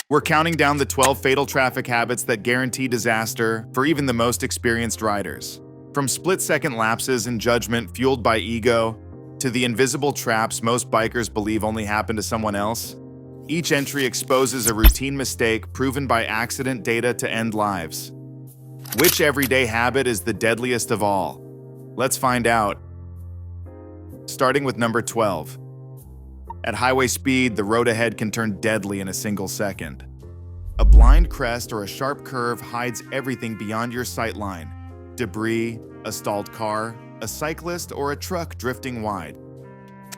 We're counting down the 12 fatal traffic habits that guarantee disaster for even the most experienced riders. From split-second lapses in judgment fueled by ego to the invisible traps most bikers believe only happen to someone else, each entry exposes a routine mistake proven by accident data to end lives. Which everyday habit is the deadliest of all? Let's find out. Starting with number 12. At highway speed, the road ahead can turn deadly in a single second. A blind crest or a sharp curve hides everything beyond your sight line. Debris, a stalled car, a cyclist, or a truck drifting wide.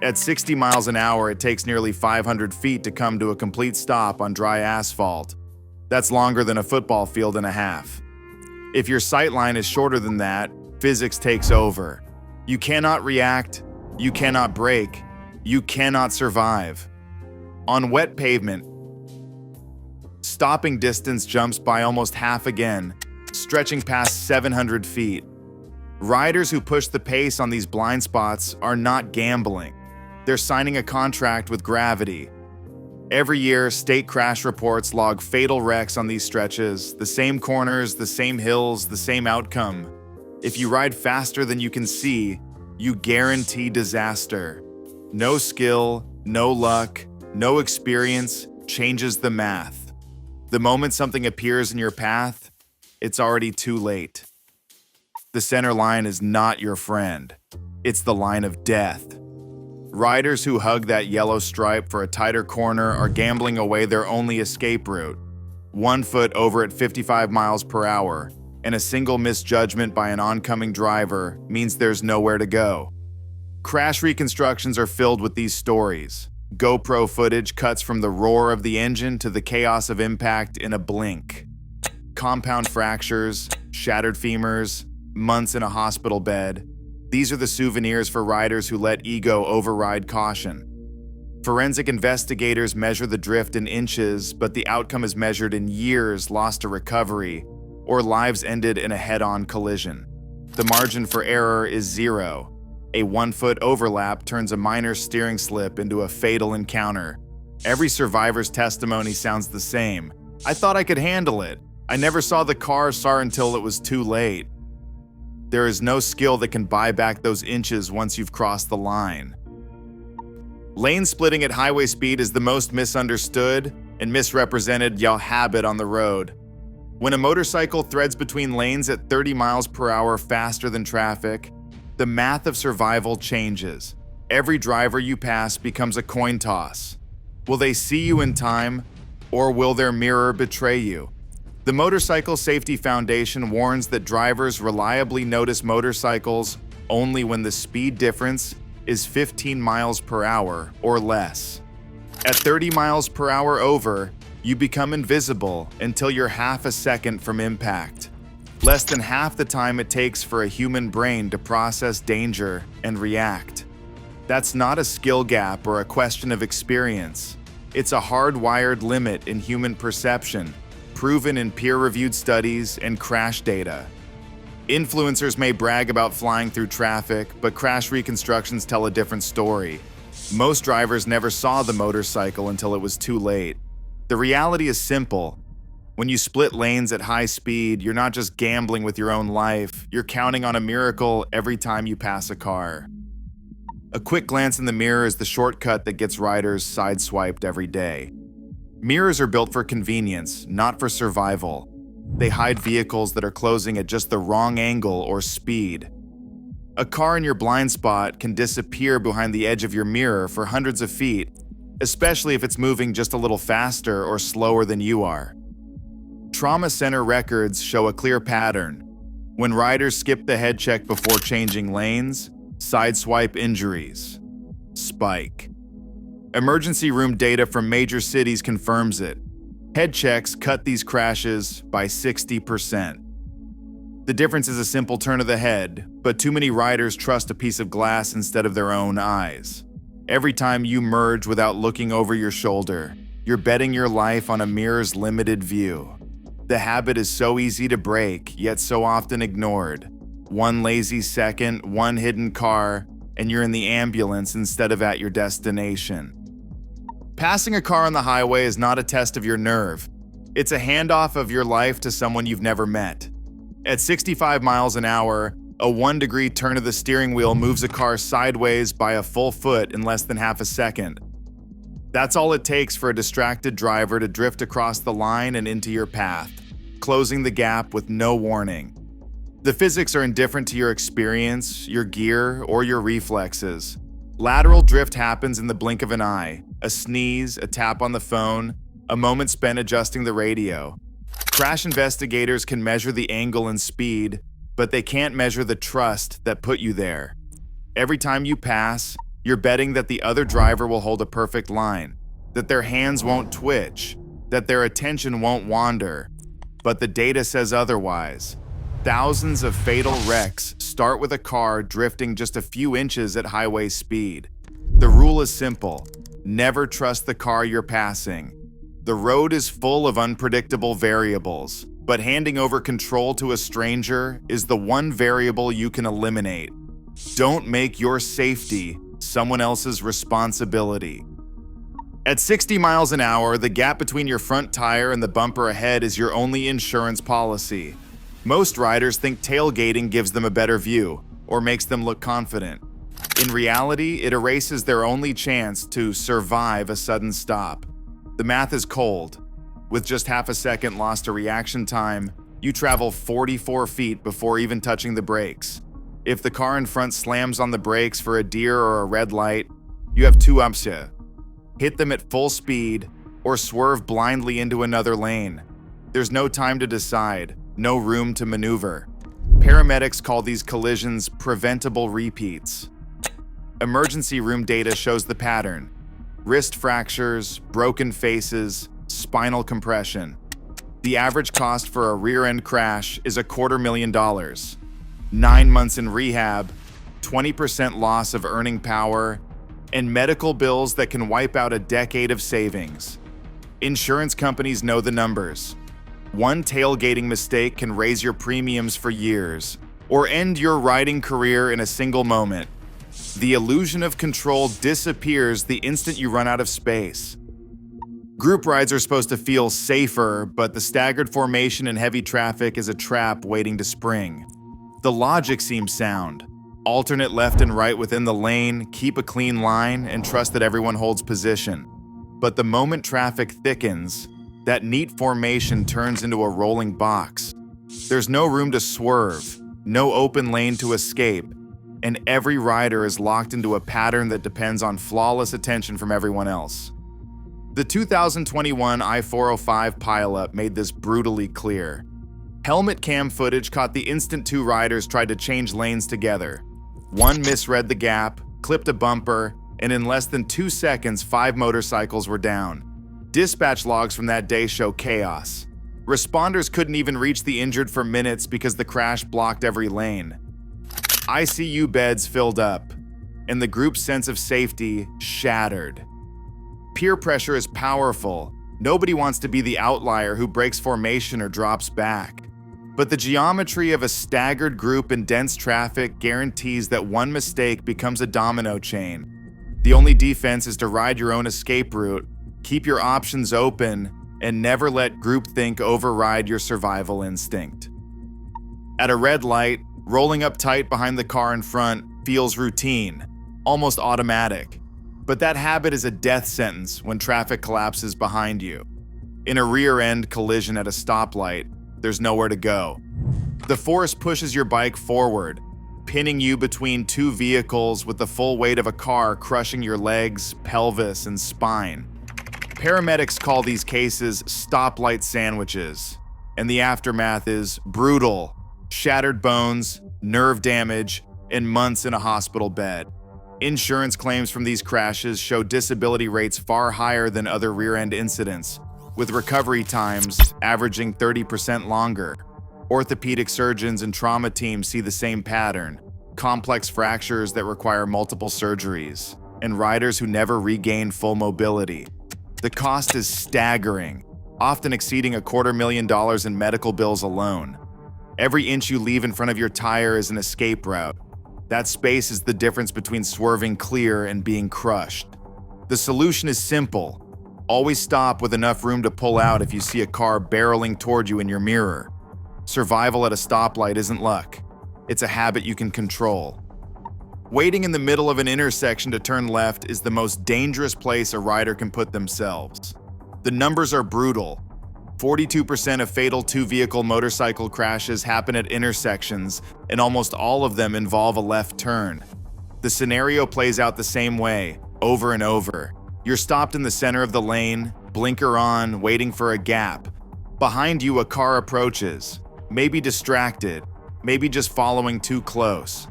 At 60 miles an hour, it takes nearly 500 feet to come to a complete stop on dry asphalt. That's longer than a football field and a half. If your sight line is shorter than that, physics takes over. You cannot react, you cannot brake, you cannot survive. On wet pavement, stopping distance jumps by almost half again, stretching past 700 feet. Riders who push the pace on these blind spots are not gambling. They're signing a contract with gravity. Every year, state crash reports log fatal wrecks on these stretches, the same corners, the same hills, the same outcome. If you ride faster than you can see, you guarantee disaster. No skill, no luck, no experience changes the math. The moment something appears in your path, it's already too late. The center line is not your friend. It's the line of death. Riders who hug that yellow stripe for a tighter corner are gambling away their only escape route. 1 foot over at 55 miles per hour, and a single misjudgment by an oncoming driver means there's nowhere to go. Crash reconstructions are filled with these stories. GoPro footage cuts from the roar of the engine to the chaos of impact in a blink. Compound fractures, shattered femurs, months in a hospital bed. These are the souvenirs for riders who let ego override caution. Forensic investigators measure the drift in inches, but the outcome is measured in years lost to recovery or lives ended in a head-on collision. The margin for error is zero. A 1-foot overlap turns a minor steering slip into a fatal encounter. Every survivor's testimony sounds the same. I thought I could handle it. I never saw the car until it was too late. There is no skill that can buy back those inches once you've crossed the line. Lane splitting at highway speed is the most misunderstood and misrepresented habit on the road. When a motorcycle threads between lanes at 30 miles per hour faster than traffic, the math of survival changes. Every driver you pass becomes a coin toss. Will they see you in time, or will their mirror betray you? The Motorcycle Safety Foundation warns that drivers reliably notice motorcycles only when the speed difference is 15 miles per hour or less. At 30 miles per hour over, you become invisible until you're half a second from impact. Less than half the time it takes for a human brain to process danger and react. That's not a skill gap or a question of experience. It's a hardwired limit in human perception, proven in peer-reviewed studies and crash data. Influencers may brag about flying through traffic, but crash reconstructions tell a different story. Most drivers never saw the motorcycle until it was too late. The reality is simple. When you split lanes at high speed, you're not just gambling with your own life, you're counting on a miracle every time you pass a car. A quick glance in the mirror is the shortcut that gets riders sideswiped every day. Mirrors are built for convenience, not for survival. They hide vehicles that are closing at just the wrong angle or speed. A car in your blind spot can disappear behind the edge of your mirror for hundreds of feet, especially if it's moving just a little faster or slower than you are. Trauma center records show a clear pattern. When riders skip the head check before changing lanes, sideswipe injuries spike. Emergency room data from major cities confirms it. Head checks cut these crashes by 60%. The difference is a simple turn of the head, but too many riders trust a piece of glass instead of their own eyes. Every time you merge without looking over your shoulder, you're betting your life on a mirror's limited view. The habit is so easy to break, yet so often ignored. One lazy second, one hidden car, and you're in the ambulance instead of at your destination. Passing a car on the highway is not a test of your nerve. It's a handoff of your life to someone you've never met. At 65 miles an hour, a 1-degree turn of the steering wheel moves a car sideways by a full foot in less than half a second. That's all it takes for a distracted driver to drift across the line and into your path, closing the gap with no warning. The physics are indifferent to your experience, your gear, or your reflexes. Lateral drift happens in the blink of an eye, a sneeze, a tap on the phone, a moment spent adjusting the radio. Crash investigators can measure the angle and speed, but they can't measure the trust that put you there. Every time you pass, you're betting that the other driver will hold a perfect line, that their hands won't twitch, that their attention won't wander. But the data says otherwise. Thousands of fatal wrecks start with a car drifting just a few inches at highway speed. The rule is simple: never trust the car you're passing. The road is full of unpredictable variables, but handing over control to a stranger is the one variable you can eliminate. Don't make your safety someone else's responsibility. At 60 miles an hour, the gap between your front tire and the bumper ahead is your only insurance policy. Most riders think tailgating gives them a better view or makes them look confident. In reality, it erases their only chance to survive a sudden stop. The math is cold. With just half a second lost to reaction time, you travel 44 feet before even touching the brakes. If the car in front slams on the brakes for a deer or a red light, you have two options: hit them at full speed or swerve blindly into another lane. There's no time to decide, no room to maneuver. Paramedics call these collisions preventable repeats. Emergency room data shows the pattern: wrist fractures, broken faces, spinal compression. The average cost for a rear-end crash is $250,000. 9 months in rehab, 20% loss of earning power, and medical bills that can wipe out a decade of savings. Insurance companies know the numbers. One tailgating mistake can raise your premiums for years, or end your riding career in a single moment. The illusion of control disappears the instant you run out of space. Group rides are supposed to feel safer, but the staggered formation in heavy traffic is a trap waiting to spring. The logic seems sound. Alternate left and right within the lane, keep a clean line, and trust that everyone holds position. But the moment traffic thickens, that neat formation turns into a rolling box. There's no room to swerve, no open lane to escape, and every rider is locked into a pattern that depends on flawless attention from everyone else. The 2021 I-405 pileup made this brutally clear. Helmet cam footage caught the instant two riders tried to change lanes together. One misread the gap, clipped a bumper, and in less than 2 seconds, 5 motorcycles were down. Dispatch logs from that day show chaos. Responders couldn't even reach the injured for minutes because the crash blocked every lane. ICU beds filled up, and the group's sense of safety shattered. Peer pressure is powerful. Nobody wants to be the outlier who breaks formation or drops back. But the geometry of a staggered group in dense traffic guarantees that one mistake becomes a domino chain. The only defense is to ride your own escape route, keep your options open, and never let groupthink override your survival instinct. At a red light, rolling up tight behind the car in front feels routine, almost automatic. But that habit is a death sentence when traffic collapses behind you. In a rear-end collision at a stoplight, there's nowhere to go. The force pushes your bike forward, pinning you between two vehicles with the full weight of a car crushing your legs, pelvis, and spine. Paramedics call these cases stoplight sandwiches, and the aftermath is brutal: shattered bones, nerve damage, and months in a hospital bed. Insurance claims from these crashes show disability rates far higher than other rear-end incidents, with recovery times averaging 30% longer. Orthopedic surgeons and trauma teams see the same pattern: complex fractures that require multiple surgeries, and riders who never regain full mobility. The cost is staggering, often exceeding $250,000 in medical bills alone. Every inch you leave in front of your tire is an escape route. That space is the difference between swerving clear and being crushed. The solution is simple: Always stop with enough room to pull out if you see a car barreling toward you in your mirror. Survival at a stoplight isn't luck. It's a habit you can control. Waiting in the middle of an intersection to turn left is the most dangerous place a rider can put themselves. The numbers are brutal. 42% of fatal two-vehicle motorcycle crashes happen at intersections, and almost all of them involve a left turn. The scenario plays out the same way, over and over. You're stopped in the center of the lane, blinker on, waiting for a gap. Behind you, a car approaches, maybe distracted, maybe just following too close.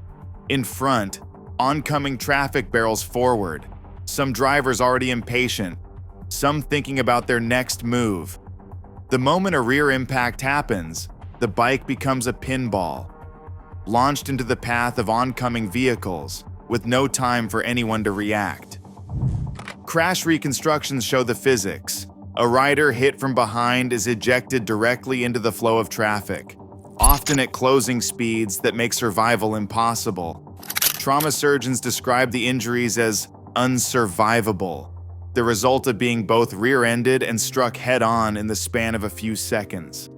In front, oncoming traffic barrels forward, some drivers already impatient, some thinking about their next move. The moment a rear impact happens, the bike becomes a pinball, launched into the path of oncoming vehicles, with no time for anyone to react. Crash reconstructions show the physics. A rider hit from behind is ejected directly into the flow of traffic, often at closing speeds that make survival impossible. Trauma surgeons describe the injuries as unsurvivable, the result of being both rear-ended and struck head-on in the span of a few seconds.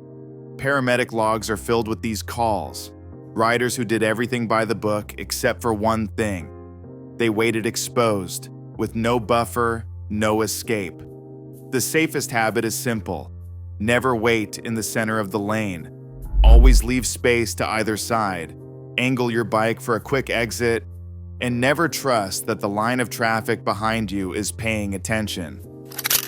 Paramedic logs are filled with these calls. Riders who did everything by the book except for one thing. They waited exposed, with no buffer, no escape. The safest habit is simple. Never wait in the center of the lane. Always leave space to either side. Angle your bike for a quick exit, and never trust that the line of traffic behind you is paying attention.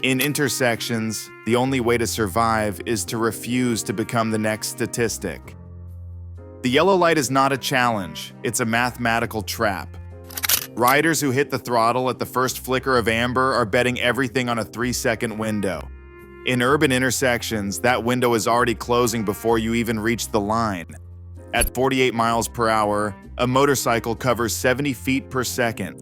In intersections, the only way to survive is to refuse to become the next statistic. The yellow light is not a challenge, it's a mathematical trap. Riders who hit the throttle at the first flicker of amber are betting everything on a 3-second window. In urban intersections, that window is already closing before you even reach the line. At 48 miles per hour, a motorcycle covers 70 feet per second.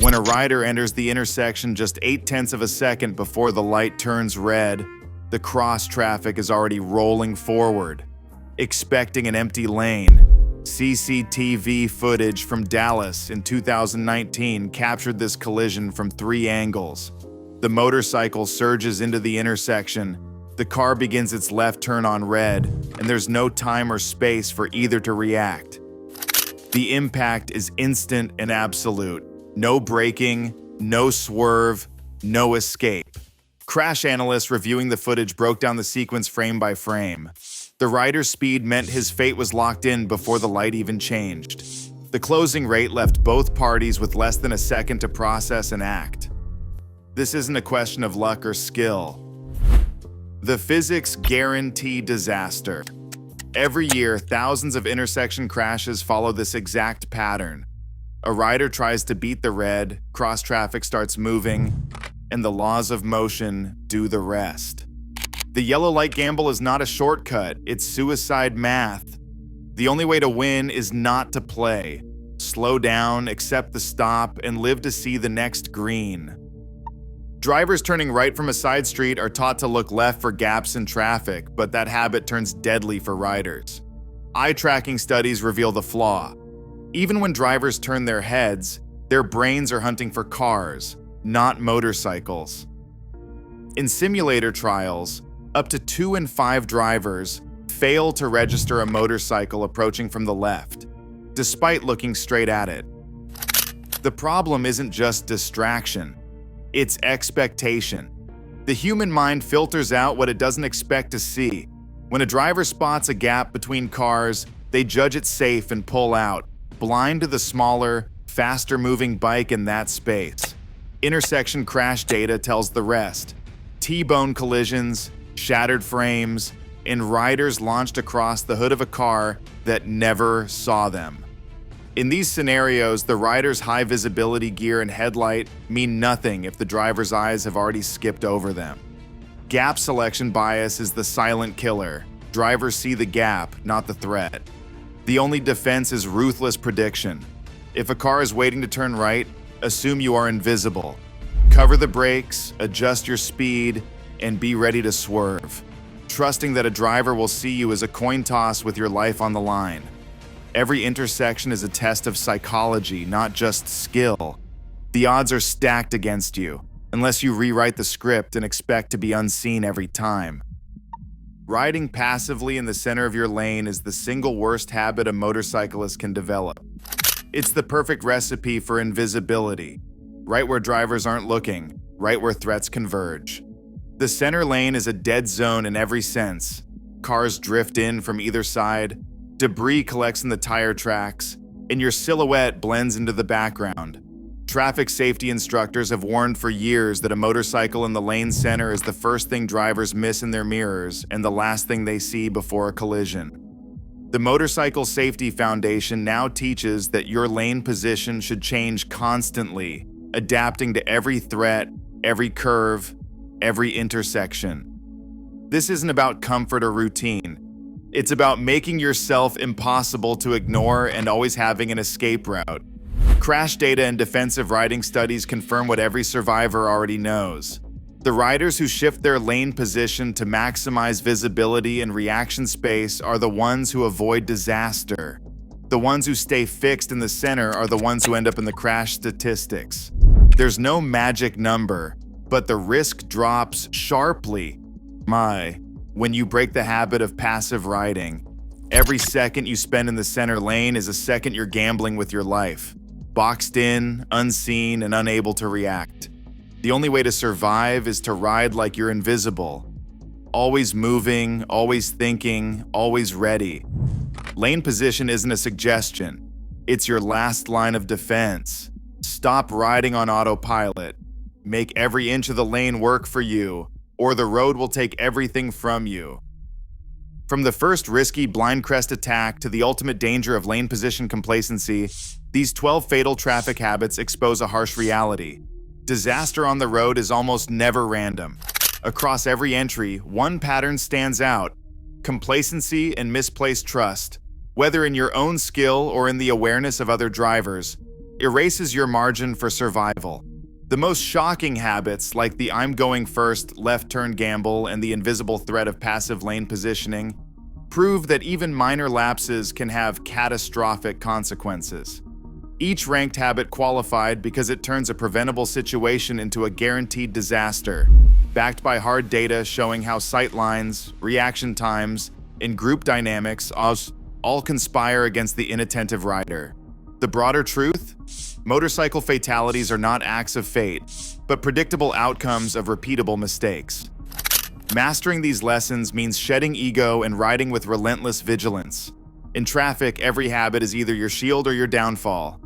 When a rider enters the intersection just 0.8 of a second before the light turns red, the cross traffic is already rolling forward, expecting an empty lane. CCTV footage from Dallas in 2019 captured this collision from 3 angles. The motorcycle surges into the intersection. The car begins its left turn on red, and there's no time or space for either to react. The impact is instant and absolute. No braking, no swerve, no escape. Crash analysts reviewing the footage broke down the sequence frame by frame. The rider's speed meant his fate was locked in before the light even changed. The closing rate left both parties with less than a second to process and act. This isn't a question of luck or skill. The physics guarantee disaster. Every year, thousands of intersection crashes follow this exact pattern. A rider tries to beat the red, cross traffic starts moving, and the laws of motion do the rest. The yellow light gamble is not a shortcut, it's suicide math. The only way to win is not to play. Slow down, accept the stop, and live to see the next green. Drivers turning right from a side street are taught to look left for gaps in traffic, but that habit turns deadly for riders. Eye tracking studies reveal the flaw. Even when drivers turn their heads, their brains are hunting for cars, not motorcycles. In simulator trials, up to 2 in 5 drivers fail to register a motorcycle approaching from the left, despite looking straight at it. The problem isn't just distraction, it's expectation. The human mind filters out what it doesn't expect to see. When a driver spots a gap between cars, they judge it safe and pull out, blind to the smaller, faster-moving bike in that space. Intersection crash data tells the rest. T-bone collisions, shattered frames, and riders launched across the hood of a car that never saw them. In these scenarios, the rider's high visibility gear and headlight mean nothing if the driver's eyes have already skipped over them. Gap selection bias is the silent killer. Drivers see the gap, not the threat. The only defense is ruthless prediction. If a car is waiting to turn right, assume you are invisible. Cover the brakes, adjust your speed, and be ready to swerve. Trusting that a driver will see you is a coin toss with your life on the line. Every intersection is a test of psychology, not just skill. The odds are stacked against you. unless you rewrite the script and expect to be unseen every time. Riding passively in the center of your lane is the single worst habit a motorcyclist can develop. It's the perfect recipe for invisibility, right where drivers aren't looking, right where threats converge. The center lane is a dead zone in every sense. Cars drift in from either side, debris collects in the tire tracks, and your silhouette blends into the background. Traffic safety instructors have warned for years that a motorcycle in the lane center is the first thing drivers miss in their mirrors and the last thing they see before a collision. The Motorcycle Safety Foundation now teaches that your lane position should change constantly, adapting to every threat, every curve, every intersection. This isn't about comfort or routine. It's about making yourself impossible to ignore and always having an escape route. Crash data and defensive riding studies confirm what every survivor already knows. The riders who shift their lane position to maximize visibility and reaction space are the ones who avoid disaster. The ones who stay fixed in the center are the ones who end up in the crash statistics. There's no magic number, but the risk drops sharply. When you break the habit of passive riding, every second you spend in the center lane is a second you're gambling with your life. Boxed in, unseen, and unable to react. The only way to survive is to ride like you're invisible. Always moving, always thinking, always ready. Lane position isn't a suggestion. It's your last line of defense. Stop riding on autopilot. Make every inch of the lane work for you, or the road will take everything from you. From the first risky Blind Crest Attack to the ultimate danger of lane position complacency, these 12 fatal traffic habits expose a harsh reality. Disaster on the road is almost never random. Across every entry, one pattern stands out: complacency and misplaced trust, whether in your own skill or in the awareness of other drivers, erases your margin for survival. The most shocking habits, like the "I'm going first" left turn gamble and the invisible threat of passive lane positioning, prove that even minor lapses can have catastrophic consequences. Each ranked habit qualified because it turns a preventable situation into a guaranteed disaster, backed by hard data showing how sight lines, reaction times, and group dynamics all conspire against the inattentive rider. The broader truth? Motorcycle fatalities are not acts of fate, but predictable outcomes of repeatable mistakes. Mastering these lessons means shedding ego and riding with relentless vigilance. In traffic, every habit is either your shield or your downfall.